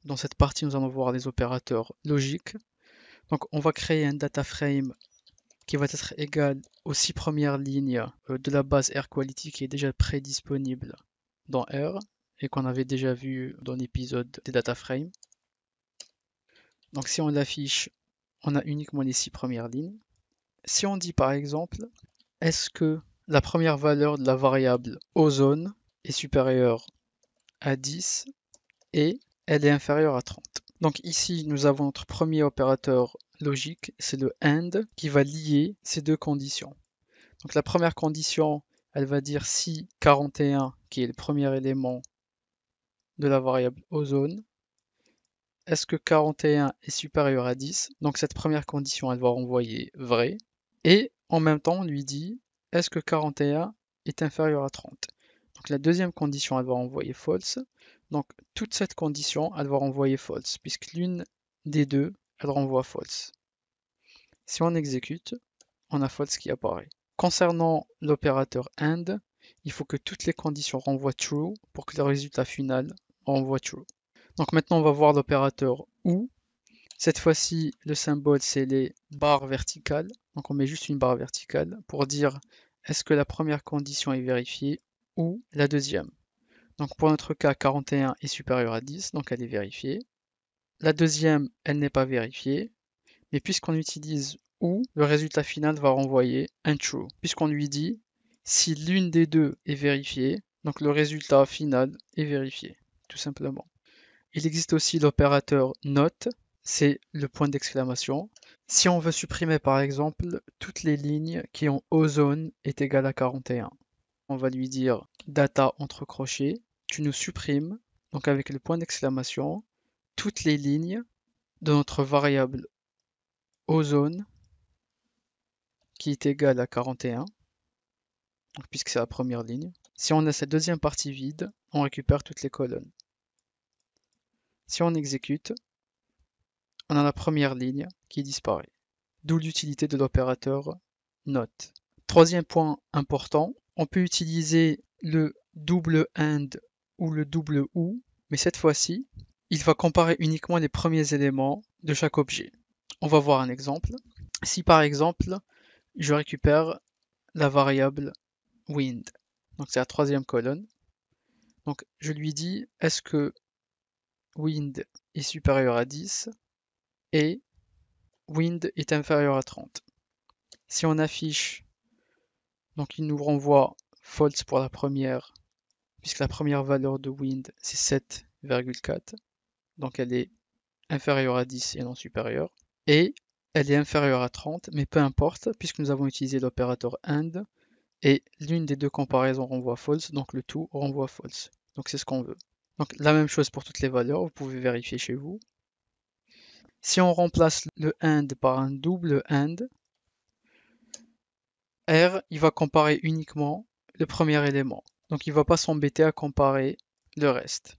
Dans cette partie, nous allons voir les opérateurs logiques. Donc on va créer un data frame qui va être égal aux 6 premières lignes de la base AirQuality qui est déjà prédisponible dans R et qu'on avait déjà vu dans l'épisode des data frames. Donc si on l'affiche, on a uniquement les 6 premières lignes. Si on dit par exemple, est-ce que la première valeur de la variable ozone est supérieure à 10 et elle est inférieure à 30. Donc ici, nous avons notre premier opérateur logique, c'est le AND, qui va lier ces deux conditions. Donc la première condition, elle va dire si 41, qui est le premier élément de la variable ozone, est-ce que 41 est supérieur à 10? Donc cette première condition, elle va renvoyer vrai. Et en même temps, on lui dit, est-ce que 41 est inférieur à 30? Donc la deuxième condition, elle va renvoyer false. Donc toute cette condition, elle va renvoyer false, puisque l'une des deux, elle renvoie false. Si on exécute, on a false qui apparaît. Concernant l'opérateur AND, il faut que toutes les conditions renvoient true pour que le résultat final renvoie true. Donc maintenant, on va voir l'opérateur OU. Cette fois-ci, le symbole, c'est les barres verticales. Donc on met juste une barre verticale pour dire est-ce que la première condition est vérifiée ou la deuxième. Donc pour notre cas, 41 est supérieur à 10, donc elle est vérifiée. La deuxième, elle n'est pas vérifiée. Mais puisqu'on utilise ou, le résultat final va renvoyer un true. Puisqu'on lui dit si l'une des deux est vérifiée, donc le résultat final est vérifié, tout simplement. Il existe aussi l'opérateur NOT, c'est le point d'exclamation. Si on veut supprimer par exemple toutes les lignes qui ont ozone est égal à 41, on va lui dire data entre crochets, tu nous supprimes, donc avec le point d'exclamation, toutes les lignes de notre variable ozone qui est égale à 41, puisque c'est la première ligne. Si on a cette deuxième partie vide, on récupère toutes les colonnes. Si on exécute, on a la première ligne qui disparaît. D'où l'utilité de l'opérateur NOT. Troisième point important, on peut utiliser le double AND ou le double OU, mais cette fois-ci, il va comparer uniquement les premiers éléments de chaque objet. On va voir un exemple. Si par exemple, je récupère la variable wind, donc c'est la troisième colonne, donc je lui dis est-ce que wind est supérieur à 10 et wind est inférieur à 30. Si on affiche, donc il nous renvoie false pour la première, puisque la première valeur de wind c'est 7,4, donc elle est inférieure à 10 et non supérieure, et elle est inférieure à 30, mais peu importe, puisque nous avons utilisé l'opérateur AND, et l'une des deux comparaisons renvoie false, donc le tout renvoie false. Donc c'est ce qu'on veut. Donc la même chose pour toutes les valeurs, vous pouvez vérifier chez vous. Si on remplace le AND par un double AND, R, il va comparer uniquement le premier élément. Donc il ne va pas s'embêter à comparer le reste.